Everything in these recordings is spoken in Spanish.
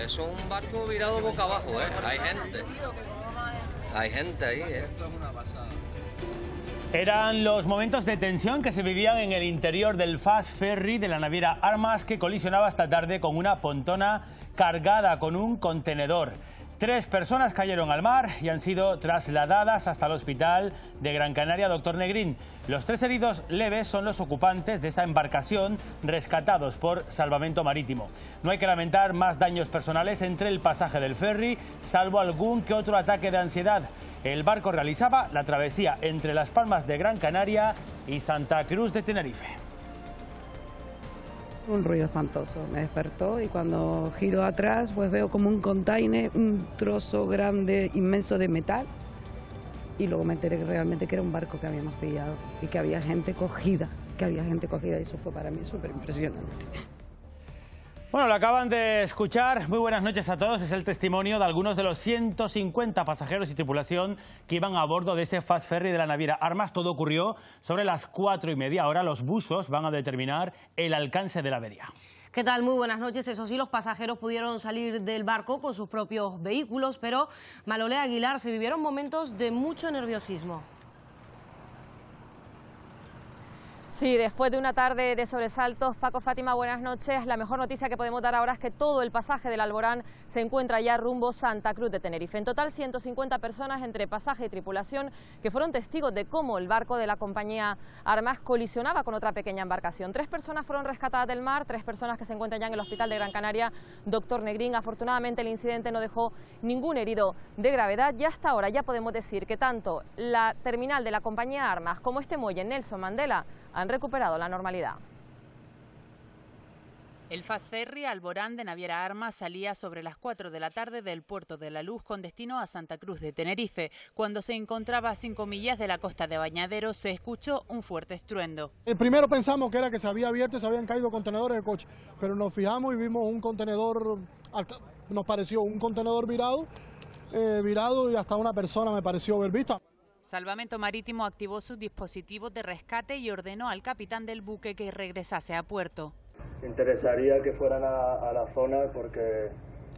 Es un barco virado boca abajo, ¿eh? Hay gente ahí, ¿eh? Eran los momentos de tensión que se vivían en el interior del Fast Ferry de la naviera Armas, que colisionaba esta tarde con una pontona cargada con un contenedor. 3 personas cayeron al mar y han sido trasladadas hasta el hospital de Gran Canaria Dr. Negrín. Los 3 heridos leves son los ocupantes de esa embarcación rescatados por Salvamento Marítimo. No hay que lamentar más daños personales entre el pasaje del ferry, salvo algún que otro ataque de ansiedad. El barco realizaba la travesía entre Las Palmas de Gran Canaria y Santa Cruz de Tenerife. Un ruido espantoso, me despertó y cuando giro atrás pues veo como un container, un trozo grande, inmenso de metal, y luego me enteré realmente que era un barco que habíamos pillado y que había gente cogida, y eso fue para mí súper impresionante. Bueno, lo acaban de escuchar. Muy buenas noches a todos. Es el testimonio de algunos de los 150 pasajeros y tripulación que iban a bordo de ese Fast Ferry de la naviera Armas. Todo ocurrió sobre las 4:30. Ahora los buzos van a determinar el alcance de la avería. ¿Qué tal? Muy buenas noches. Eso sí, los pasajeros pudieron salir del barco con sus propios vehículos, pero Malolé Aguilar, se vivieron momentos de mucho nerviosismo. Sí, después de una tarde de sobresaltos, Paco, Fátima, buenas noches. La mejor noticia que podemos dar ahora es que todo el pasaje del Alborán se encuentra ya rumbo Santa Cruz de Tenerife. En total, 150 personas entre pasaje y tripulación que fueron testigos de cómo el barco de la compañía Armas colisionaba con otra pequeña embarcación. 3 personas fueron rescatadas del mar, 3 personas que se encuentran ya en el hospital de Gran Canaria Dr. Negrín. Afortunadamente, el incidente no dejó ningún herido de gravedad y hasta ahora ya podemos decir que tanto la terminal de la compañía Armas como este muelle Nelson Mandela han recuperado la normalidad. El Fast Ferry Alborán de naviera Armas salía sobre las 4 de la tarde del puerto de La Luz con destino a Santa Cruz de Tenerife. Cuando se encontraba a 5 millas de la costa de Bañadero se escuchó un fuerte estruendo. Primero pensamos que era que se había abierto y se habían caído contenedores de coche, pero nos fijamos y vimos un contenedor, nos pareció un contenedor virado y hasta una persona me pareció haber visto. Salvamento Marítimo activó sus dispositivos de rescate y ordenó al capitán del buque que regresase a puerto. Interesaría que fueran a la zona porque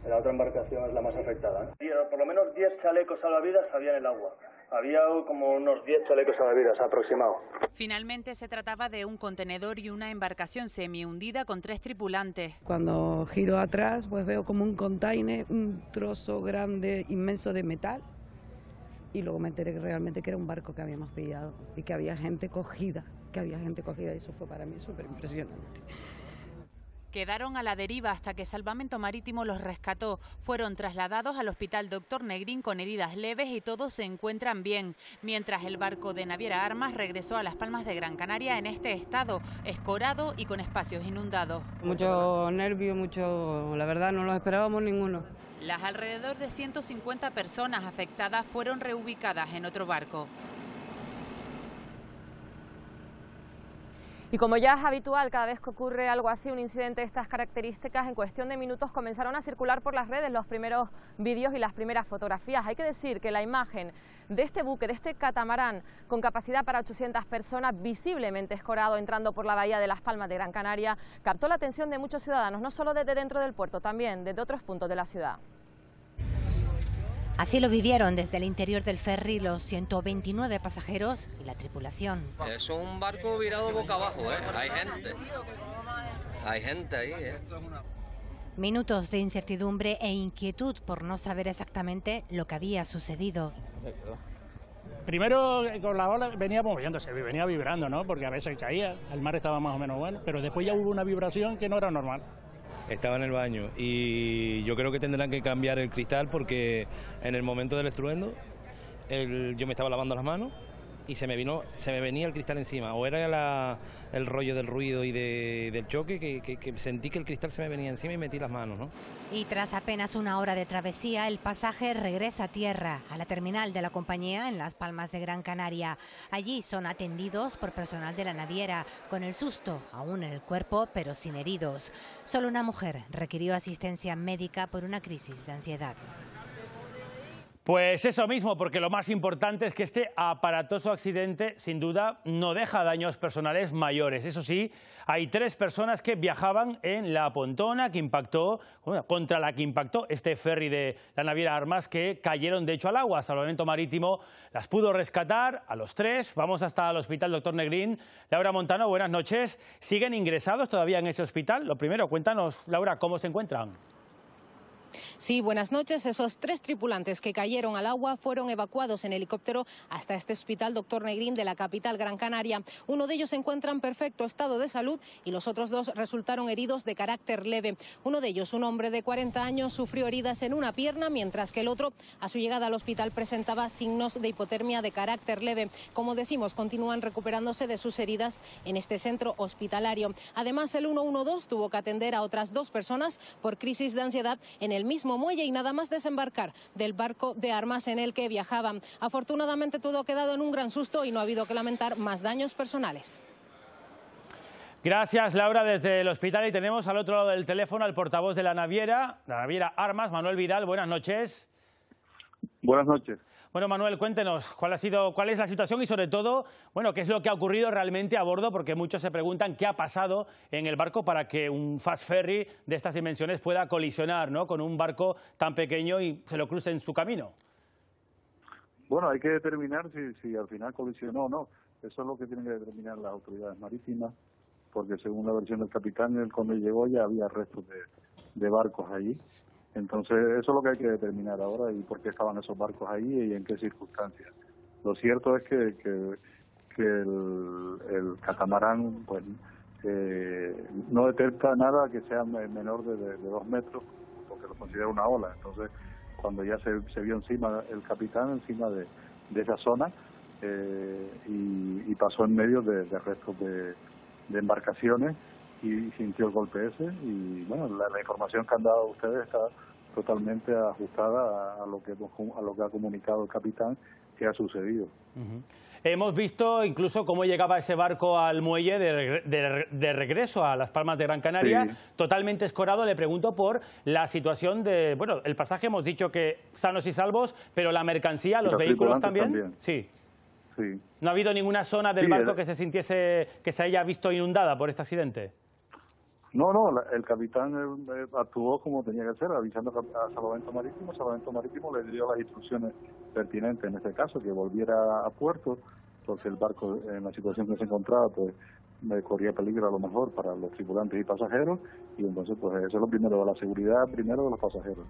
la otra embarcación es la más afectada. Por lo menos 10 chalecos salvavidas había en el agua. Había como unos 10 chalecos salvavidas aproximados. Finalmente se trataba de un contenedor y una embarcación semi-hundida con 3 tripulantes. Cuando giro atrás pues veo como un container, un trozo grande, inmenso de metal, y luego me enteré realmente que era un barco que habíamos pillado y que había gente cogida, y eso fue para mí súper impresionante. Quedaron a la deriva hasta que Salvamento Marítimo los rescató. Fueron trasladados al hospital Dr. Negrín con heridas leves y todos se encuentran bien. Mientras el barco de naviera Armas regresó a Las Palmas de Gran Canaria en este estado, escorado y con espacios inundados. Mucho nervio, la verdad no lo esperábamos ninguno. Las alrededor de 150 personas afectadas fueron reubicadas en otro barco. Y como ya es habitual, cada vez que ocurre algo así, un incidente de estas características, en cuestión de minutos comenzaron a circular por las redes los primeros vídeos y las primeras fotografías. Hay que decir que la imagen de este buque, de este catamarán con capacidad para 800 personas, visiblemente escorado entrando por la bahía de Las Palmas de Gran Canaria, captó la atención de muchos ciudadanos, no solo desde dentro del puerto, también desde otros puntos de la ciudad. Así lo vivieron desde el interior del ferry los 129 pasajeros y la tripulación. Es un barco virado boca abajo, ¿eh? Hay gente ahí, ¿eh? Minutos de incertidumbre e inquietud por no saber exactamente lo que había sucedido. Primero con la ola venía moviéndose, venía vibrando, ¿no? Porque a veces caía, el mar estaba más o menos bueno, pero después ya hubo una vibración que no era normal. Estaba en el baño y yo creo que tendrán que cambiar el cristal porque en el momento del estruendo yo me estaba lavando las manos y se me venía el cristal encima, o era el rollo del ruido y del choque que sentí que el cristal se me venía encima y metí las manos, ¿no? Y tras apenas una hora de travesía, el pasaje regresa a tierra, a la terminal de la compañía en Las Palmas de Gran Canaria. Allí son atendidos por personal de la naviera, con el susto aún en el cuerpo, pero sin heridos. Solo una mujer requirió asistencia médica por una crisis de ansiedad. Pues eso mismo, porque lo más importante es que este aparatoso accidente, sin duda, no deja daños personales mayores. Eso sí, hay 3 personas que viajaban en la pontona contra la que impactó este ferry de la naviera Armas, que cayeron de hecho al agua. Salvamento Marítimo las pudo rescatar a los 3. Vamos hasta el Hospital Dr. Negrín. Laura Montano, buenas noches. ¿Siguen ingresados todavía en ese hospital? Lo primero, cuéntanos, Laura, ¿cómo se encuentran? Sí, buenas noches. Esos 3 tripulantes que cayeron al agua fueron evacuados en helicóptero hasta este hospital Dr. Negrín de la capital Gran Canaria. Uno de ellos se encuentra en perfecto estado de salud y los otros 2 resultaron heridos de carácter leve. Uno de ellos, un hombre de 40 años, sufrió heridas en una pierna, mientras que el otro, a su llegada al hospital, presentaba signos de hipotermia de carácter leve. Como decimos, continúan recuperándose de sus heridas en este centro hospitalario. Además, el 112 tuvo que atender a otras 2 personas por crisis de ansiedad en el mismo muelle y nada más desembarcar del barco de Armas en el que viajaban. Afortunadamente todo ha quedado en un gran susto y no ha habido que lamentar más daños personales. Gracias, Laura, desde el hospital. Y tenemos al otro lado del teléfono al portavoz de la naviera Armas, Manuel Vidal. Buenas noches. Buenas noches. Bueno, Manuel, cuéntenos cuál es la situación y, sobre todo, bueno, qué es lo que ha ocurrido realmente a bordo, porque muchos se preguntan qué ha pasado en el barco para que un fast ferry de estas dimensiones pueda colisionar, ¿no?, con un barco tan pequeño y se lo cruce en su camino. Bueno, hay que determinar si al final colisionó o no. Eso es lo que tienen que determinar las autoridades marítimas, porque según la versión del capitán, cuando llegó ya había restos de barcos allí. Entonces, eso es lo que hay que determinar ahora y por qué estaban esos barcos ahí y en qué circunstancias. Lo cierto es que el catamarán pues no detecta nada que sea menor de 2 metros, porque lo considera una ola. Entonces, cuando ya se vio encima el capitán, encima de esa zona, y pasó en medio de restos de embarcaciones, y sintió el golpe ese, y bueno, la información que han dado ustedes está totalmente ajustada a lo que ha comunicado el capitán que ha sucedido. Hemos visto incluso cómo llegaba ese barco al muelle de regreso a Las Palmas de Gran Canaria, sí, totalmente escorado. Le pregunto por la situación de, bueno, el pasaje hemos dicho que sanos y salvos, pero la mercancía, los vehículos también. Sí. Sí. ¿No ha habido ninguna zona del barco que se haya visto inundada por este accidente? No, el capitán actuó como tenía que hacer, avisando a Salvamento Marítimo. Salvamento Marítimo le dio las instrucciones pertinentes en este caso, que volviera a puerto, porque el barco en la situación que se encontraba pues corría peligro a lo mejor para los tripulantes y pasajeros, y entonces pues eso es lo primero, la seguridad primero de los pasajeros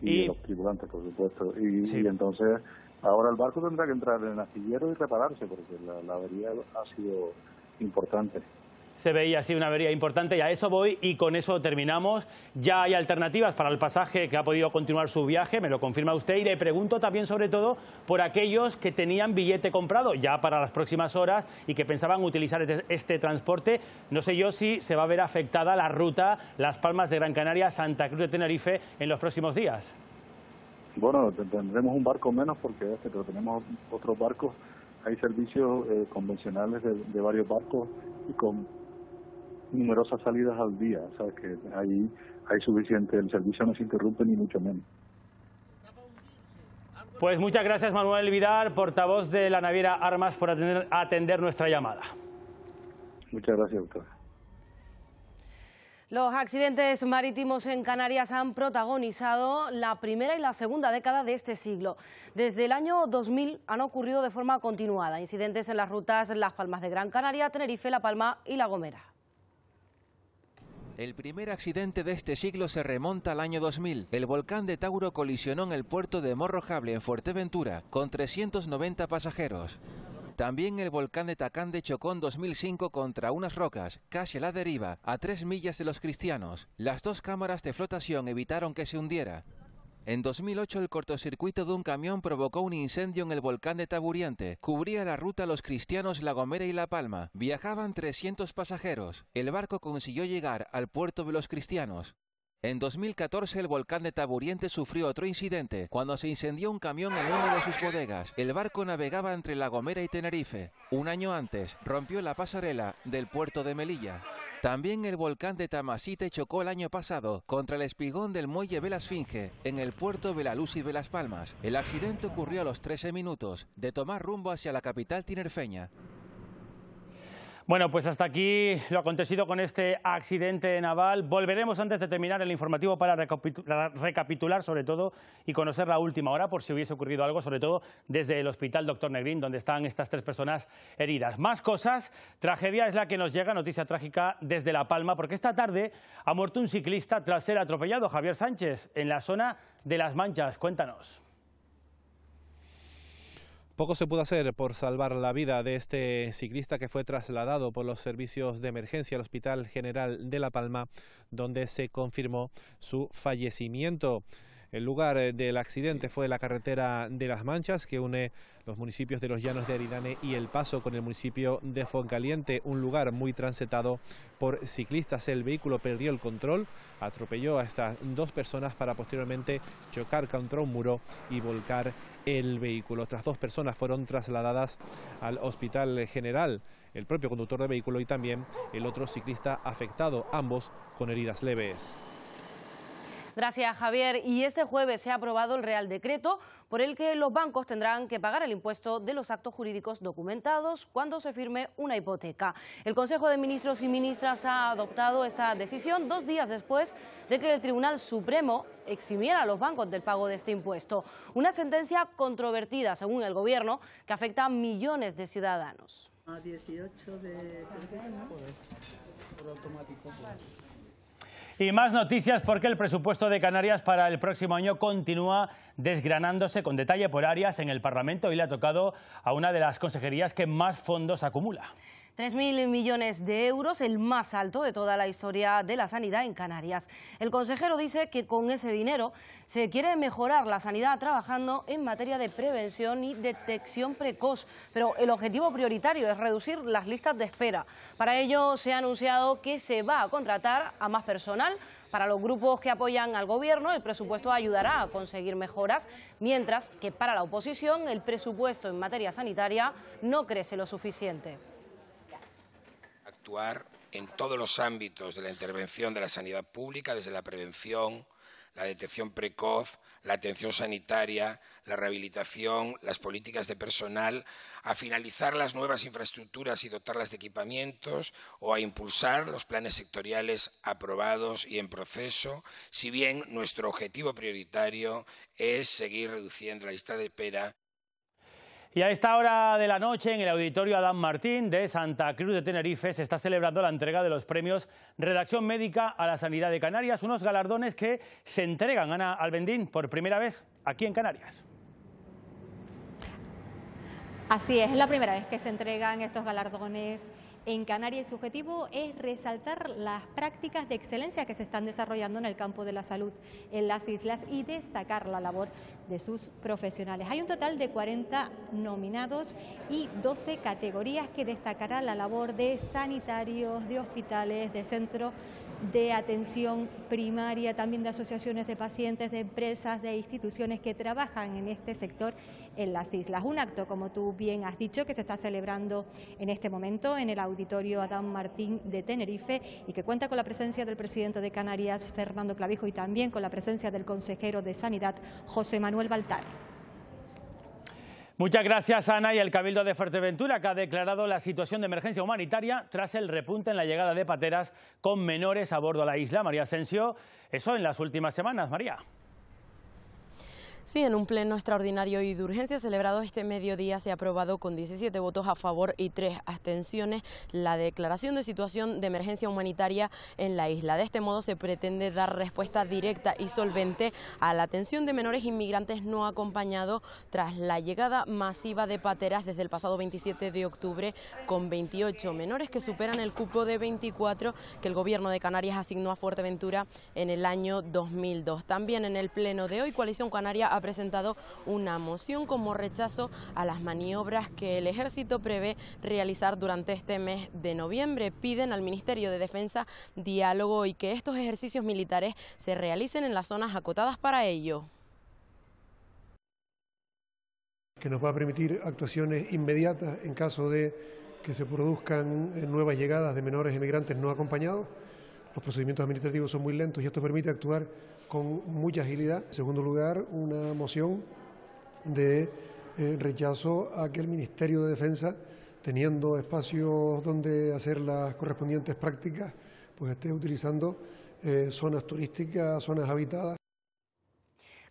y de los tripulantes, por supuesto, y entonces ahora el barco tendrá que entrar en el astillero y repararse, porque la avería ha sido importante. Se veía así una avería importante y a eso voy y con eso terminamos. Ya hay alternativas para el pasaje que ha podido continuar su viaje, me lo confirma usted, y le pregunto también sobre todo por aquellos que tenían billete comprado ya para las próximas horas y que pensaban utilizar este transporte. No sé yo si se va a ver afectada la ruta Las Palmas de Gran Canaria, Santa Cruz de Tenerife en los próximos días. Bueno, tendremos un barco menos porque pero tenemos otros barcos. Hay servicios convencionales de varios barcos y con numerosas salidas al día, o sea que ahí hay suficiente, el servicio no se interrumpe ni mucho menos. Pues muchas gracias, Manuel Vidal, portavoz de la naviera Armas, por atender nuestra llamada. Muchas gracias, doctor. Los accidentes marítimos en Canarias han protagonizado la primera y la segunda década de este siglo. Desde el año 2000 han ocurrido de forma continuada incidentes en las rutas Las Palmas de Gran Canaria, Tenerife, La Palma y La Gomera. El primer accidente de este siglo se remonta al año 2000. El volcán de Tauro colisionó en el puerto de Morrojable, en Fuerteventura, con 390 pasajeros. También el volcán de Tacande chocó en 2005 contra unas rocas, casi a la deriva, a 3 millas de Los Cristianos. Las 2 cámaras de flotación evitaron que se hundiera. En 2008 el cortocircuito de un camión provocó un incendio en el volcán de Taburiente. Cubría la ruta Los Cristianos, La Gomera y La Palma. Viajaban 300 pasajeros. El barco consiguió llegar al puerto de Los Cristianos. En 2014 el volcán de Taburiente sufrió otro incidente cuando se incendió un camión en una de sus bodegas. El barco navegaba entre La Gomera y Tenerife. Un año antes rompió la pasarela del puerto de Melilla. También el volcán de Tamasite chocó el año pasado contra el espigón del muelle Vela Esfinge en el puerto Belalúzid de Las Palmas. El accidente ocurrió a los 13 minutos de tomar rumbo hacia la capital tinerfeña. Bueno, pues hasta aquí lo acontecido con este accidente naval. Volveremos antes de terminar el informativo para recapitular sobre todo y conocer la última hora por si hubiese ocurrido algo, sobre todo desde el Hospital Dr. Negrín, donde están estas 3 personas heridas. Más cosas, tragedia es la que nos llega, noticia trágica desde La Palma, porque esta tarde ha muerto un ciclista tras ser atropellado, Javier Sánchez, en la zona de Las Manchas. Cuéntanos. Poco se pudo hacer por salvar la vida de este ciclista que fue trasladado por los servicios de emergencia al Hospital General de La Palma, donde se confirmó su fallecimiento. El lugar del accidente fue la carretera de Las Manchas, que une los municipios de Los Llanos de Aridane y El Paso con el municipio de Fuencaliente, un lugar muy transitado por ciclistas. El vehículo perdió el control, atropelló a estas 2 personas para posteriormente chocar contra un muro y volcar el vehículo. Otras 2 personas fueron trasladadas al Hospital General, el propio conductor del vehículo y también el otro ciclista afectado, ambos con heridas leves. Gracias, Javier. Y este jueves se ha aprobado el Real Decreto por el que los bancos tendrán que pagar el impuesto de los actos jurídicos documentados cuando se firme una hipoteca. El Consejo de Ministros y Ministras ha adoptado esta decisión 2 días después de que el Tribunal Supremo eximiera a los bancos del pago de este impuesto. Una sentencia controvertida, según el Gobierno, que afecta a millones de ciudadanos. A 18 de... por automático. Y más noticias porque el presupuesto de Canarias para el próximo año continúa desgranándose con detalle por áreas en el Parlamento y le ha tocado a una de las consejerías que más fondos acumula. 3.000 millones de euros, el más alto de toda la historia de la sanidad en Canarias. El consejero dice que con ese dinero se quiere mejorar la sanidad trabajando en materia de prevención y detección precoz, pero el objetivo prioritario es reducir las listas de espera. Para ello se ha anunciado que se va a contratar a más personal. Para los grupos que apoyan al Gobierno, el presupuesto ayudará a conseguir mejoras, mientras que para la oposición el presupuesto en materia sanitaria no crece lo suficiente. Actuar en todos los ámbitos de la intervención de la sanidad pública, desde la prevención, la detección precoz, la atención sanitaria, la rehabilitación, las políticas de personal, a finalizar las nuevas infraestructuras y dotarlas de equipamientos o a impulsar los planes sectoriales aprobados y en proceso, si bien nuestro objetivo prioritario es seguir reduciendo la lista de espera. Y a esta hora de la noche, en el Auditorio Adán Martín de Santa Cruz de Tenerife, se está celebrando la entrega de los premios Redacción Médica a la Sanidad de Canarias, unos galardones que se entregan, Ana Albendín, por primera vez aquí en Canarias. Así es la primera vez que se entregan estos galardones en Canarias. Su objetivo es resaltar las prácticas de excelencia que se están desarrollando en el campo de la salud en las islas y destacar la labor de sus profesionales. Hay un total de 40 nominados y 12 categorías que destacará la labor de sanitarios, de hospitales, de centros de atención primaria, también de asociaciones de pacientes, de empresas, de instituciones que trabajan en este sector en las islas. Un acto, como tú bien has dicho, que se está celebrando en este momento en el Auditorio Adán Martín de Tenerife y que cuenta con la presencia del presidente de Canarias, Fernando Clavijo, y también con la presencia del consejero de Sanidad, José Manuel Baltar. Muchas gracias, Ana. Y el Cabildo de Fuerteventura, que ha declarado la situación de emergencia humanitaria tras el repunte en la llegada de pateras con menores a bordo a la isla. María Asensio, eso en las últimas semanas, María. Sí, en un pleno extraordinario y de urgencia celebrado este mediodía se ha aprobado con 17 votos a favor y 3 abstenciones la declaración de situación de emergencia humanitaria en la isla. De este modo se pretende dar respuesta directa y solvente a la atención de menores inmigrantes no acompañados tras la llegada masiva de pateras desde el pasado 27 de octubre con 28 menores que superan el cupo de 24 que el Gobierno de Canarias asignó a Fuerteventura en el año 2002. También en el pleno de hoy Coalición Canaria ha presentado una moción como rechazo a las maniobras que el Ejército prevé realizar durante este mes de noviembre. Piden al Ministerio de Defensa diálogo y que estos ejercicios militares se realicen en las zonas acotadas para ello. Que nos va a permitir actuaciones inmediatas en caso de que se produzcan nuevas llegadas de menores emigrantes no acompañados. Los procedimientos administrativos son muy lentos y esto permite actuar con mucha agilidad. En segundo lugar, una moción de rechazo a que el Ministerio de Defensa, teniendo espacios donde hacer las correspondientes prácticas, pues esté utilizando zonas turísticas, zonas habitadas.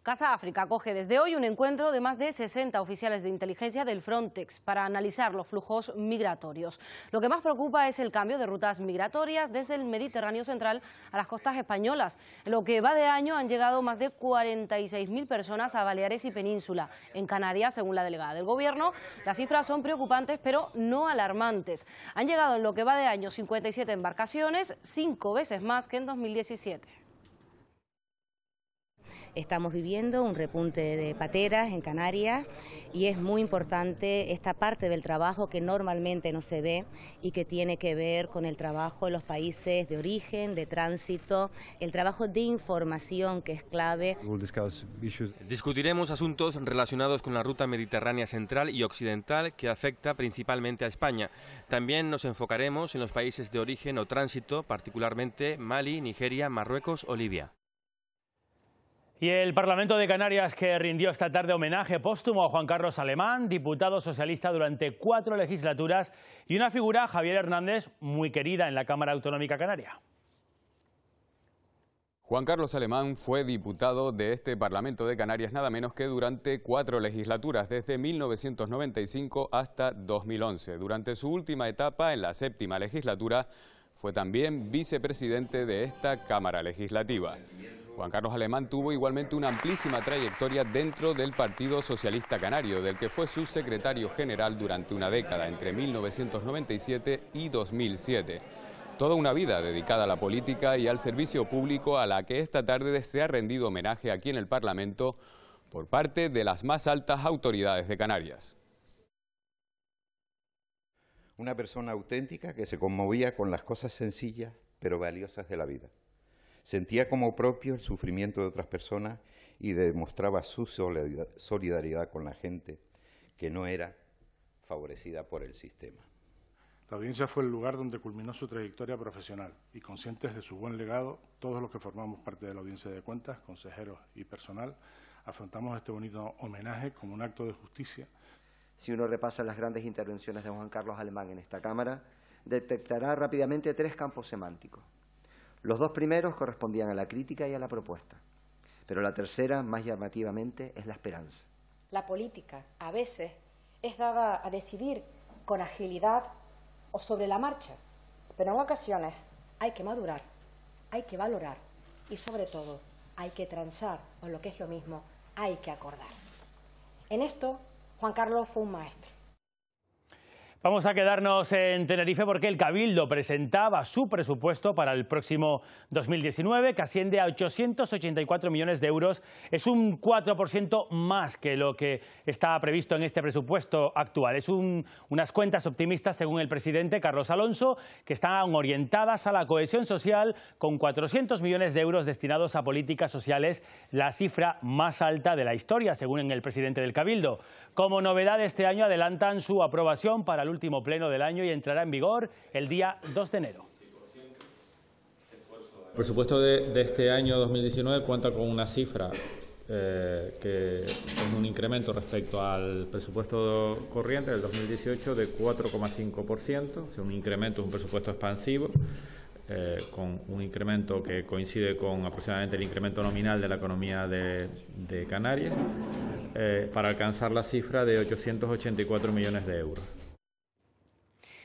Casa África acoge desde hoy un encuentro de más de 60 oficiales de inteligencia del Frontex para analizar los flujos migratorios. Lo que más preocupa es el cambio de rutas migratorias desde el Mediterráneo central a las costas españolas. En lo que va de año han llegado más de 46.000 personas a Baleares y Península. En Canarias, según la delegada del Gobierno, las cifras son preocupantes pero no alarmantes. Han llegado en lo que va de año 57 embarcaciones, 5 veces más que en 2017. Estamos viviendo un repunte de pateras en Canarias y es muy importante esta parte del trabajo que normalmente no se ve y que tiene que ver con el trabajo en los países de origen, de tránsito, el trabajo de información que es clave. Discutiremos asuntos relacionados con la ruta mediterránea central y occidental que afecta principalmente a España. También nos enfocaremos en los países de origen o tránsito, particularmente Mali, Nigeria, Marruecos o Libia. Y el Parlamento de Canarias, que rindió esta tarde homenaje póstumo a Juan Carlos Alemán, diputado socialista durante 4 legislaturas, y una figura, Javier Hernández, muy querida en la Cámara Autonómica Canaria. Juan Carlos Alemán fue diputado de este Parlamento de Canarias nada menos que durante 4 legislaturas, desde 1995 hasta 2011. Durante su última etapa, en la 7ª legislatura, fue también vicepresidente de esta Cámara Legislativa. Juan Carlos Alemán tuvo igualmente una amplísima trayectoria dentro del Partido Socialista Canario, del que fue subsecretario general durante una década, entre 1997 y 2007. Toda una vida dedicada a la política y al servicio público, a la que esta tarde se ha rendido homenaje aquí en el Parlamento por parte de las más altas autoridades de Canarias. Una persona auténtica que se conmovía con las cosas sencillas pero valiosas de la vida. Sentía como propio el sufrimiento de otras personas y demostraba su solidaridad con la gente que no era favorecida por el sistema. La audiencia fue el lugar donde culminó su trayectoria profesional y, conscientes de su buen legado, todos los que formamos parte de la Audiencia de Cuentas, consejeros y personal, afrontamos este bonito homenaje como un acto de justicia. Si uno repasa las grandes intervenciones de Juan Carlos Alemán en esta Cámara, detectará rápidamente 3 campos semánticos. Los 2 primeros correspondían a la crítica y a la propuesta, pero la tercera, más llamativamente, es la esperanza. La política, a veces, es dada a decidir con agilidad o sobre la marcha, pero en ocasiones hay que madurar, hay que valorar y, sobre todo, hay que transar, o lo que es lo mismo, hay que acordar. En esto, Juan Carlos fue un maestro. Vamos a quedarnos en Tenerife porque el Cabildo presentaba su presupuesto para el próximo 2019, que asciende a 884 millones de euros. Es un 4% más que lo que está previsto en este presupuesto actual. Es unas cuentas optimistas, según el presidente Carlos Alonso, que están orientadas a la cohesión social, con 400 millones de euros destinados a políticas sociales, la cifra más alta de la historia, según el presidente del Cabildo. Como novedad, este año adelantan su aprobación para el último pleno del año y entrará en vigor el día 2 de enero. El presupuesto de este año 2019 cuenta con una cifra que es un incremento respecto al presupuesto corriente del 2018 de 4,5%, o sea, un incremento, un presupuesto expansivo, con un incremento que coincide con aproximadamente el incremento nominal de la economía de Canarias, para alcanzar la cifra de 884 millones de euros.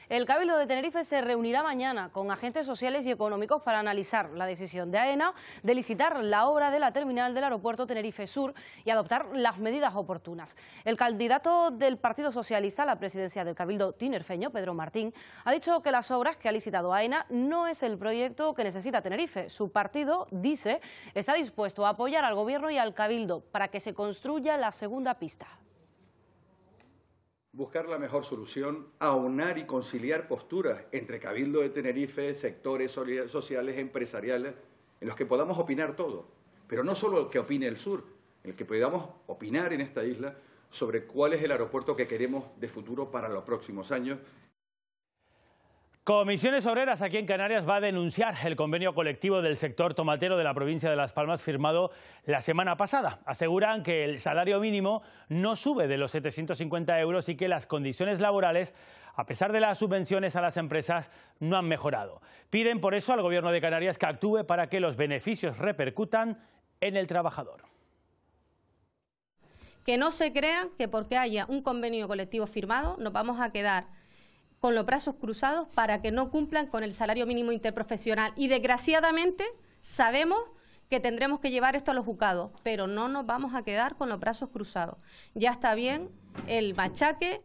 El Cabildo de Tenerife se reunirá mañana con agentes sociales y económicos para analizar la decisión de AENA de licitar la obra de la terminal del aeropuerto Tenerife Sur y adoptar las medidas oportunas. El candidato del Partido Socialista a la presidencia del Cabildo tinerfeño, Pedro Martín, ha dicho que las obras que ha licitado AENA no es el proyecto que necesita Tenerife. Su partido, dice, está dispuesto a apoyar al Gobierno y al Cabildo para que se construya la segunda pista. Buscar la mejor solución, aunar y conciliar posturas entre Cabildo de Tenerife, sectores sociales, empresariales, en los que podamos opinar todo, pero no solo el que opine el sur, en el que podamos opinar en esta isla sobre cuál es el aeropuerto que queremos de futuro para los próximos años. Comisiones Obreras aquí en Canarias va a denunciar el convenio colectivo del sector tomatero de la provincia de Las Palmas firmado la semana pasada. Aseguran que el salario mínimo no sube de los 750 euros y que las condiciones laborales, a pesar de las subvenciones a las empresas, no han mejorado. Piden por eso al Gobierno de Canarias que actúe para que los beneficios repercutan en el trabajador. Que no se crean que porque haya un convenio colectivo firmado nos vamos a quedar con los brazos cruzados para que no cumplan con el salario mínimo interprofesional. Y desgraciadamente sabemos que tendremos que llevar esto a los juzgados, pero no nos vamos a quedar con los brazos cruzados. Ya está bien el machaque.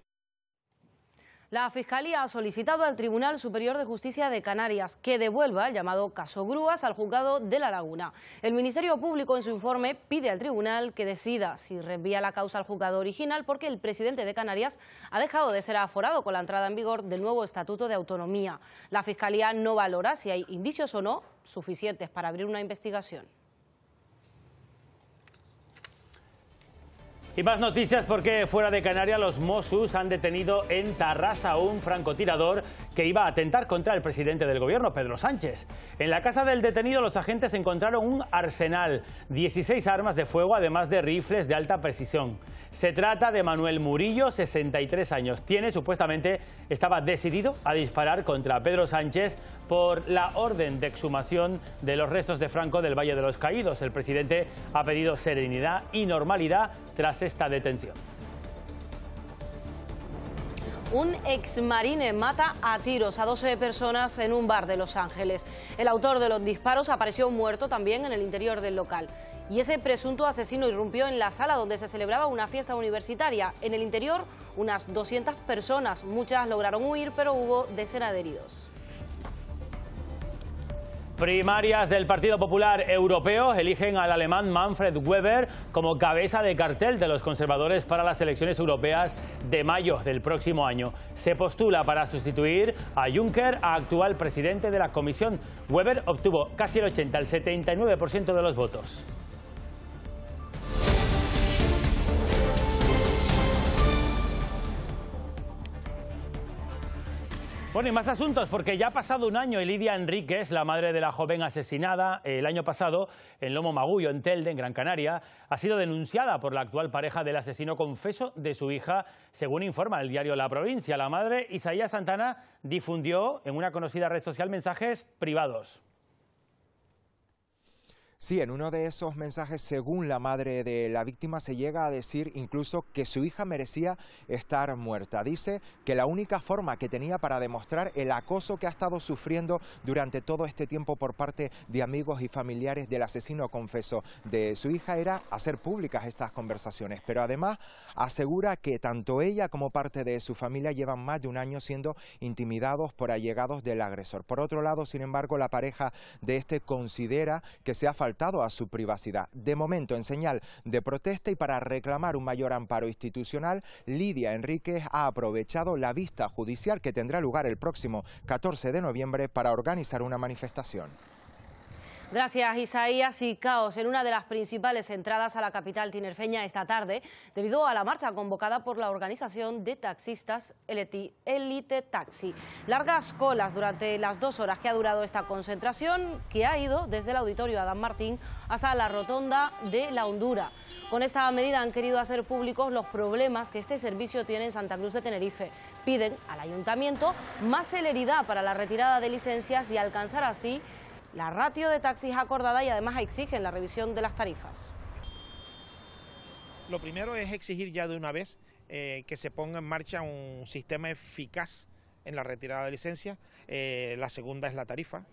La Fiscalía ha solicitado al Tribunal Superior de Justicia de Canarias que devuelva el llamado caso Grúas al juzgado de La Laguna. El Ministerio Público en su informe pide al tribunal que decida si reenvía la causa al juzgado original porque el presidente de Canarias ha dejado de ser aforado con la entrada en vigor del nuevo Estatuto de Autonomía. La Fiscalía no valora si hay indicios o no suficientes para abrir una investigación. Y más noticias porque fuera de Canarias los Mossos han detenido en Tarrasa a un francotirador que iba a atentar contra el presidente del gobierno, Pedro Sánchez. En la casa del detenido los agentes encontraron un arsenal, 16 armas de fuego, además de rifles de alta precisión. Se trata de Manuel Murillo, 63 años. Supuestamente estaba decidido a disparar contra Pedro Sánchez por la orden de exhumación de los restos de Franco del Valle de los Caídos. El presidente ha pedido serenidad y normalidad tras esta detención. Un exmarine mata a tiros a 12 personas en un bar de Los Ángeles. El autor de los disparos apareció muerto también en el interior del local. Y ese presunto asesino irrumpió en la sala donde se celebraba una fiesta universitaria. En el interior, unas 200 personas. Muchas lograron huir, pero hubo decenas de heridos. Primarias del Partido Popular Europeo eligen al alemán Manfred Weber como cabeza de cartel de los conservadores para las elecciones europeas de mayo del próximo año. Se postula para sustituir a Juncker, actual presidente de la Comisión. Weber obtuvo casi el 80, el 79% de los votos. Bueno, y más asuntos, porque ya ha pasado un año y Lidia Enríquez, la madre de la joven asesinada el año pasado en Lomo Magullo, en Telde, en Gran Canaria, ha sido denunciada por la actual pareja del asesino confeso de su hija, según informa el diario La Provincia. La madre, Isaías Santana, difundió en una conocida red social mensajes privados. Sí, en uno de esos mensajes, según la madre de la víctima, se llega a decir incluso que su hija merecía estar muerta. Dice que la única forma que tenía para demostrar el acoso que ha estado sufriendo durante todo este tiempo por parte de amigos y familiares del asesino confeso de su hija era hacer públicas estas conversaciones. Pero además asegura que tanto ella como parte de su familia llevan más de un año siendo intimidados por allegados del agresor. Por otro lado, sin embargo, la pareja de este considera que se ha faltado a su privacidad. De momento, en señal de protesta y para reclamar un mayor amparo institucional, Lidia Enríquez ha aprovechado la vista judicial que tendrá lugar el próximo 14 de noviembre para organizar una manifestación. Gracias, Isaías. Y caos en una de las principales entradas a la capital tinerfeña esta tarde, debido a la marcha convocada por la organización de taxistas Elite Taxi. Largas colas durante las 2 horas que ha durado esta concentración, que ha ido desde el auditorio Adán Martín hasta la rotonda de La Hondura. Con esta medida han querido hacer públicos los problemas que este servicio tiene en Santa Cruz de Tenerife. Piden al ayuntamiento más celeridad para la retirada de licencias y alcanzar así la ratio de taxis acordada, y además exigen la revisión de las tarifas. Lo primero es exigir ya de una vez que se ponga en marcha un sistema eficaz en la retirada de licencias. La segunda es la tarifa.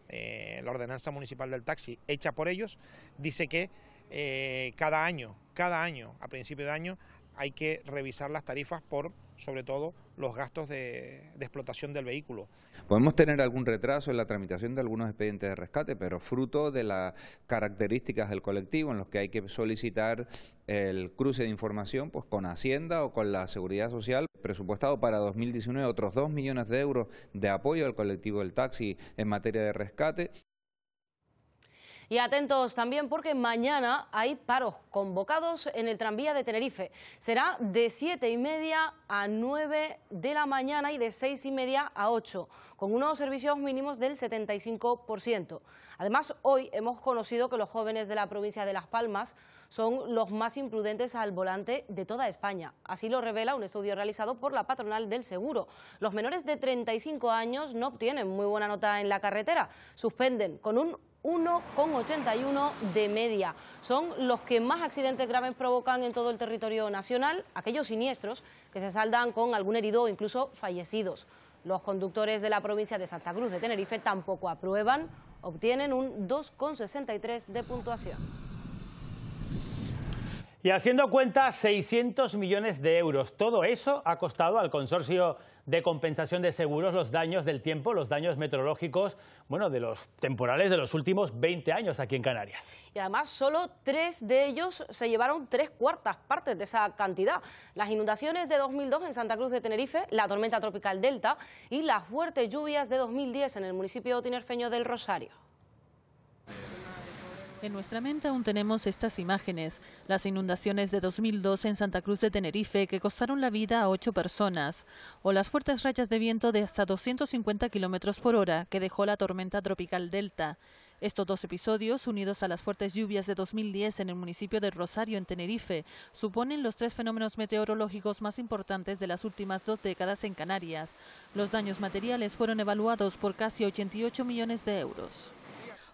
La ordenanza municipal del taxi, hecha por ellos, dice que cada año, a principio de año, hay que revisar las tarifas por, sobre todo, los gastos de explotación del vehículo. Podemos tener algún retraso en la tramitación de algunos expedientes de rescate, pero fruto de las características del colectivo en los que hay que solicitar el cruce de información pues con Hacienda o con la Seguridad Social. Presupuestado para 2019 otros 2 millones de euros de apoyo al colectivo del taxi en materia de rescate. Y atentos también porque mañana hay paros convocados en el tranvía de Tenerife. Será de 7:30 a 9 de la mañana y de 6:30 a 8, con unos servicios mínimos del 75%. Además, hoy hemos conocido que los jóvenes de la provincia de Las Palmas son los más imprudentes al volante de toda España. Así lo revela un estudio realizado por la patronal del seguro. Los menores de 35 años no obtienen muy buena nota en la carretera, suspenden con un 1,81 de media. Son los que más accidentes graves provocan en todo el territorio nacional, aquellos siniestros que se saldan con algún herido o incluso fallecidos. Los conductores de la provincia de Santa Cruz de Tenerife tampoco aprueban, obtienen un 2,63 de puntuación. Y haciendo cuentas, 600 millones de euros. Todo eso ha costado al Consorcio de Compensación de Seguros los daños del tiempo, los daños meteorológicos, bueno, de los temporales de los últimos 20 años aquí en Canarias. Y además solo 3 de ellos se llevaron 3/4 partes de esa cantidad. Las inundaciones de 2002 en Santa Cruz de Tenerife, la tormenta tropical Delta y las fuertes lluvias de 2010 en el municipio tinerfeño del Rosario. En nuestra mente aún tenemos estas imágenes, las inundaciones de 2002 en Santa Cruz de Tenerife que costaron la vida a 8 personas, o las fuertes rachas de viento de hasta 250 km por hora que dejó la tormenta tropical Delta. Estos 2 episodios, unidos a las fuertes lluvias de 2010 en el municipio de Rosario, en Tenerife, suponen los 3 fenómenos meteorológicos más importantes de las últimas 2 décadas en Canarias. Los daños materiales fueron evaluados por casi 88 millones de euros.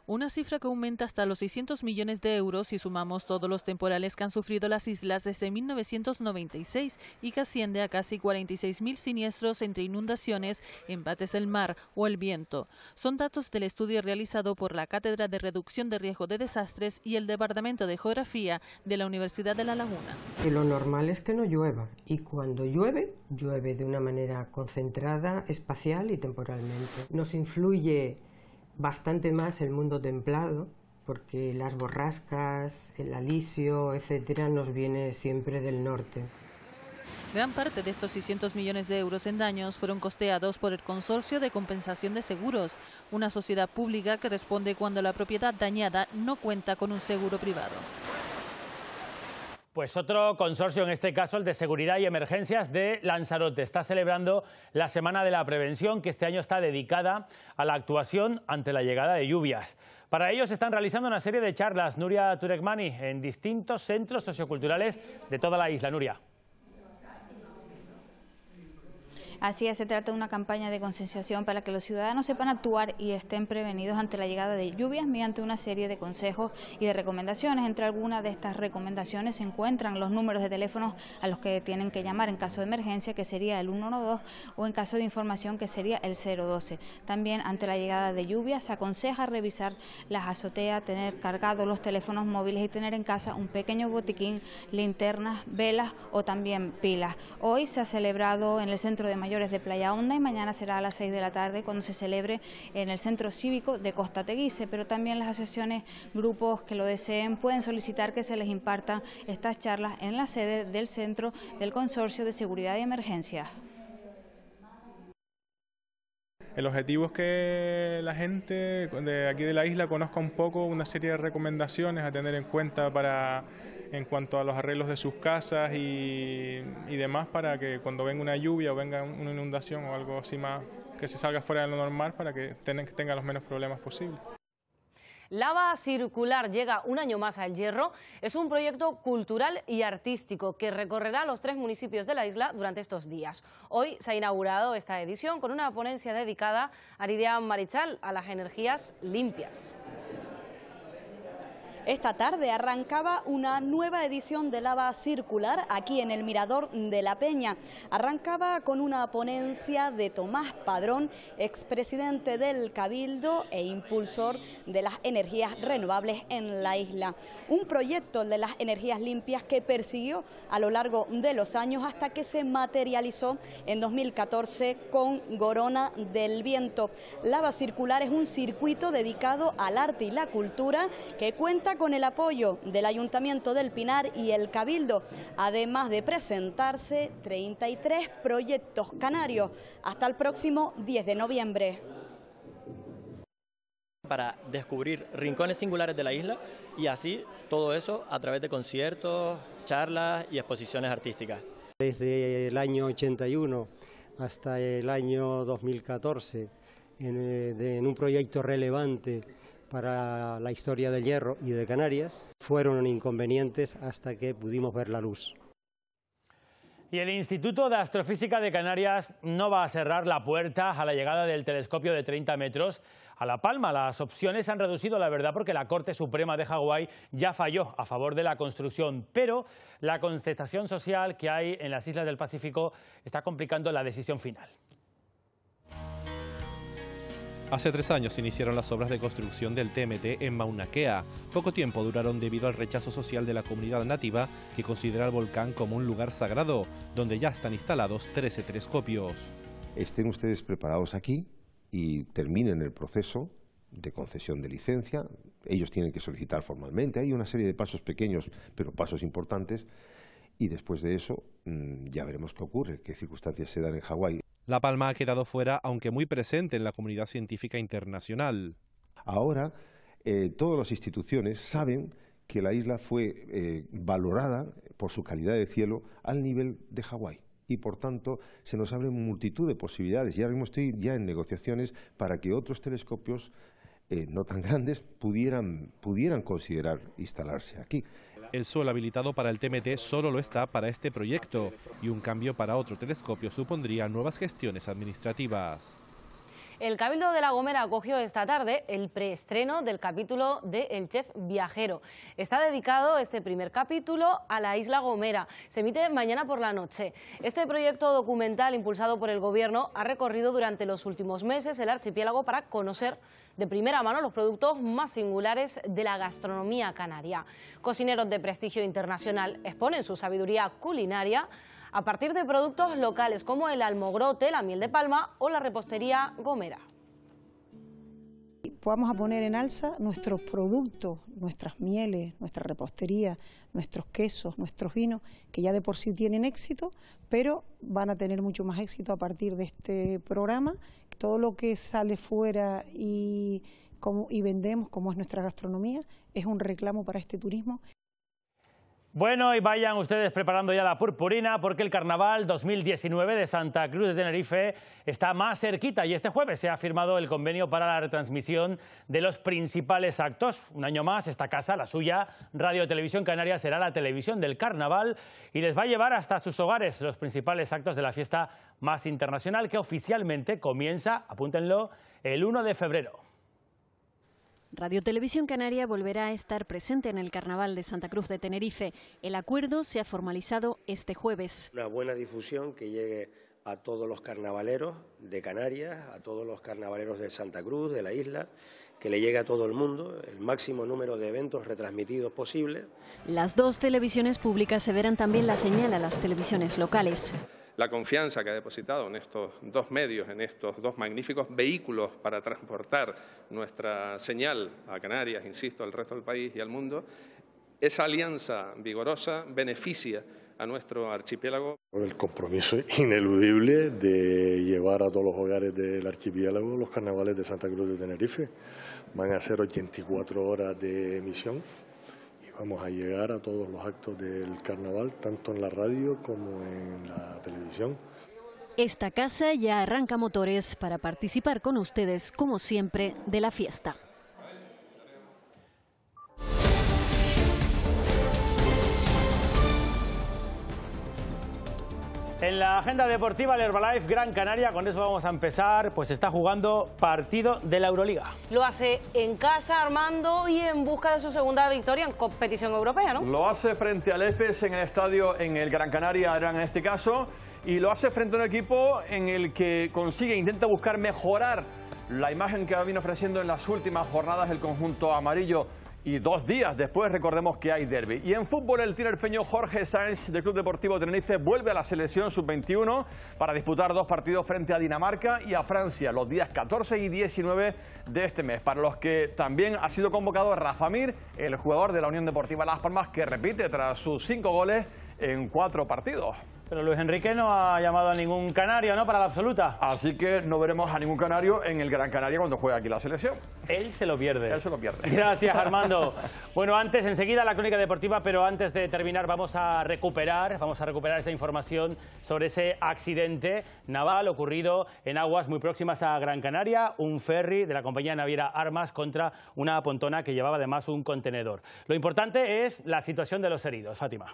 Una cifra que aumenta hasta los 600 millones de euros si sumamos todos los temporales que han sufrido las islas desde 1996 y que asciende a casi 46.000 siniestros entre inundaciones, embates del mar o el viento. Son datos del estudio realizado por la Cátedra de Reducción de Riesgo de Desastres y el Departamento de Geografía de la Universidad de La Laguna. Que lo normal es que no llueva y cuando llueve, llueve de una manera concentrada, espacial y temporalmente. Nos influye bastante más el mundo templado, porque las borrascas, el alisio, etcétera, nos viene siempre del norte. Gran parte de estos 600 millones de euros en daños fueron costeados por el Consorcio de Compensación de Seguros, una sociedad pública que responde cuando la propiedad dañada no cuenta con un seguro privado. Pues otro consorcio, en este caso el de Seguridad y Emergencias de Lanzarote, está celebrando la Semana de la Prevención, que este año está dedicada a la actuación ante la llegada de lluvias. Para ello se están realizando una serie de charlas, Nuria Turekmani, en distintos centros socioculturales de toda la isla. Nuria. Así es, se trata de una campaña de concienciación para que los ciudadanos sepan actuar y estén prevenidos ante la llegada de lluvias mediante una serie de consejos y de recomendaciones. Entre algunas de estas recomendaciones se encuentran los números de teléfonos a los que tienen que llamar en caso de emergencia, que sería el 112, o en caso de información, que sería el 012. También ante la llegada de lluvias se aconseja revisar las azoteas, tener cargados los teléfonos móviles y tener en casa un pequeño botiquín, linternas, velas o también pilas. Hoy se ha celebrado en el Centro de Mayores de Playa Honda y mañana será a las 6 de la tarde cuando se celebre en el Centro Cívico de Costa Teguise, pero también las asociaciones, grupos que lo deseen pueden solicitar que se les impartan estas charlas en la sede del Centro del Consorcio de Seguridad y Emergencias. El objetivo es que la gente de aquí de la isla conozca un poco una serie de recomendaciones a tener en cuenta en cuanto a los arreglos de sus casas y demás, para que cuando venga una lluvia o venga una inundación o algo así más que se salga fuera de lo normal, para que tenga los menos problemas posibles. Lava Circular llega un año más a El Hierro. Es un proyecto cultural y artístico que recorrerá los 3 municipios de la isla durante estos días. Hoy se ha inaugurado esta edición con una ponencia dedicada a Lidia Marichal, a las energías limpias. Esta tarde arrancaba una nueva edición de Lava Circular aquí en el Mirador de la Peña. Arrancaba con una ponencia de Tomás Padrón, expresidente del Cabildo e impulsor de las energías renovables en la isla. Un proyecto de las energías limpias que persiguió a lo largo de los años hasta que se materializó en 2014 con Gorona del Viento. Lava Circular es un circuito dedicado al arte y la cultura que cuenta con el apoyo del Ayuntamiento del Pinar y el Cabildo, además de presentarse 33 proyectos canarios hasta el próximo 10 de noviembre. para descubrir rincones singulares de la isla y así todo eso a través de conciertos, charlas y exposiciones artísticas. Desde el año 81 hasta el año 2014, en un proyecto relevante para la historia del hierro y de Canarias, fueron inconvenientes hasta que pudimos ver la luz. Y el Instituto de Astrofísica de Canarias no va a cerrar la puerta a la llegada del telescopio de 30 metros a La Palma. Las opciones se han reducido, la verdad, porque la Corte Suprema de Hawái ya falló a favor de la construcción. Pero la concentración social que hay en las islas del Pacífico está complicando la decisión final. Hace 3 años se iniciaron las obras de construcción del TMT en Mauna Kea. Poco tiempo duraron debido al rechazo social de la comunidad nativa, que considera el volcán como un lugar sagrado, donde ya están instalados 13 telescopios. Estén ustedes preparados aquí y terminen el proceso de concesión de licencia. Ellos tienen que solicitar formalmente. Hay una serie de pasos pequeños, pero pasos importantes. Y después de eso ya veremos qué ocurre, qué circunstancias se dan en Hawái. La Palma ha quedado fuera, aunque muy presente en la comunidad científica internacional. Ahora, todas las instituciones saben que la isla fue valorada por su calidad de cielo al nivel de Hawái. Y por tanto, se nos abren multitud de posibilidades. Y ahora mismo estoy ya en negociaciones para que otros telescopios no tan grandes pudieran considerar instalarse aquí. El suelo habilitado para el TMT solo lo está para este proyecto, y un cambio para otro telescopio supondría nuevas gestiones administrativas. El Cabildo de La Gomera acogió esta tarde el preestreno del capítulo de El Chef Viajero. Está dedicado este primer capítulo a la isla Gomera. Se emite mañana por la noche. Este proyecto documental impulsado por el Gobierno ha recorrido durante los últimos meses el archipiélago para conocer de primera mano los productos más singulares de la gastronomía canaria. Cocineros de prestigio internacional exponen su sabiduría culinaria a partir de productos locales como el almogrote, la miel de palma o la repostería gomera. Vamos a poner en alza nuestros productos, nuestras mieles, nuestra repostería, nuestros quesos, nuestros vinos, que ya de por sí tienen éxito, pero van a tener mucho más éxito a partir de este programa. Todo lo que sale fuera y vendemos, como es nuestra gastronomía, es un reclamo para este turismo. Bueno, y vayan ustedes preparando ya la purpurina, porque el Carnaval 2019 de Santa Cruz de Tenerife está más cerquita y este jueves se ha firmado el convenio para la retransmisión de los principales actos. Un año más, esta casa, la suya, Radio Televisión Canaria, será la televisión del Carnaval y les va a llevar hasta sus hogares los principales actos de la fiesta más internacional, que oficialmente comienza, apúntenlo, el 1 de febrero. Radio Televisión Canaria volverá a estar presente en el Carnaval de Santa Cruz de Tenerife. El acuerdo se ha formalizado este jueves. Una buena difusión que llegue a todos los carnavaleros de Canarias, a todos los carnavaleros de Santa Cruz, de la isla, que le llegue a todo el mundo, el máximo número de eventos retransmitidos posible. Las dos televisiones públicas se verán también la señal a las televisiones locales. La confianza que ha depositado en estos dos medios, en estos dos magníficos vehículos para transportar nuestra señal a Canarias, insisto, al resto del país y al mundo, esa alianza vigorosa beneficia a nuestro archipiélago. El compromiso ineludible de llevar a todos los hogares del archipiélago los carnavales de Santa Cruz de Tenerife. Van a ser 84 horas de emisión. Vamos a llegar a todos los actos del carnaval, tanto en la radio como en la televisión. Esta casa ya arranca motores para participar con ustedes, como siempre, de la fiesta. En la agenda deportiva, el Herbalife Gran Canaria, con eso vamos a empezar, pues está jugando partido de la Euroliga. Lo hace en casa, Armando, y en busca de su segunda victoria en competición europea, ¿no? Lo hace frente al EFES en el estadio, en el Gran Canaria, era en este caso, y lo hace frente a un equipo en el que intenta buscar mejorar la imagen que vino ofreciendo en las últimas jornadas el conjunto amarillo. Y 2 días después recordemos que hay derbi. Y en fútbol, el tinerfeño Jorge Sáenz del Club Deportivo Tenerife vuelve a la selección sub-21 para disputar 2 partidos frente a Dinamarca y a Francia los días 14 y 19 de este mes, para los que también ha sido convocado Rafa Mir, el jugador de la Unión Deportiva Las Palmas, que repite tras sus 5 goles en 4 partidos. Pero Luis Enrique no ha llamado a ningún canario, ¿no?, para la absoluta. Así que no veremos a ningún canario en el Gran Canaria cuando juegue aquí la selección. Él se lo pierde. Él se lo pierde. Gracias, Armando. Bueno, enseguida la crónica deportiva, pero antes de terminar vamos a recuperar esa información sobre ese accidente naval ocurrido en aguas muy próximas a Gran Canaria, un ferry de la compañía naviera Armas contra una pontona que llevaba además un contenedor. Lo importante es la situación de los heridos, Fátima.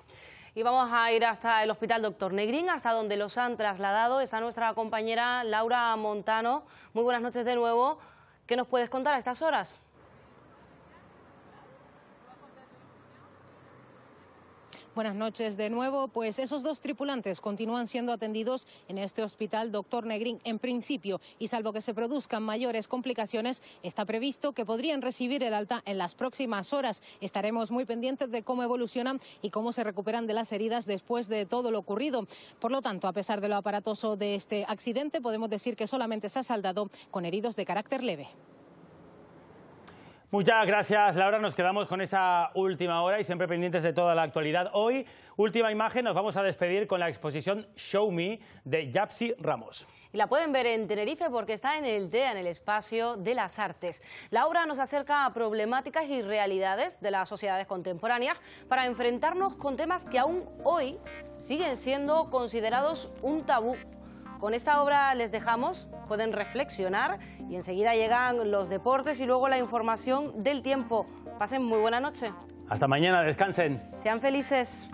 Y vamos a ir hasta el Hospital Dr. Negrín, hasta donde los han trasladado. Está nuestra compañera Laura Montano. Muy buenas noches de nuevo. ¿Qué nos puedes contar a estas horas? Buenas noches de nuevo. Pues esos dos tripulantes continúan siendo atendidos en este hospital Dr. Negrín en principio, y salvo que se produzcan mayores complicaciones, está previsto que podrían recibir el alta en las próximas horas. Estaremos muy pendientes de cómo evolucionan y cómo se recuperan de las heridas después de todo lo ocurrido. Por lo tanto, a pesar de lo aparatoso de este accidente, podemos decir que solamente se ha saldado con heridos de carácter leve. Muchas gracias, Laura. Nos quedamos con esa última hora y siempre pendientes de toda la actualidad. Hoy, última imagen, nos vamos a despedir con la exposición Show Me de Yapsi Ramos. Y la pueden ver en Tenerife porque está en el TEA, en el Espacio de las Artes. La obra nos acerca a problemáticas y realidades de las sociedades contemporáneas para enfrentarnos con temas que aún hoy siguen siendo considerados un tabú. Con esta obra les dejamos, pueden reflexionar y enseguida llegan los deportes y luego la información del tiempo. Pasen muy buena noche. Hasta mañana, descansen. Sean felices.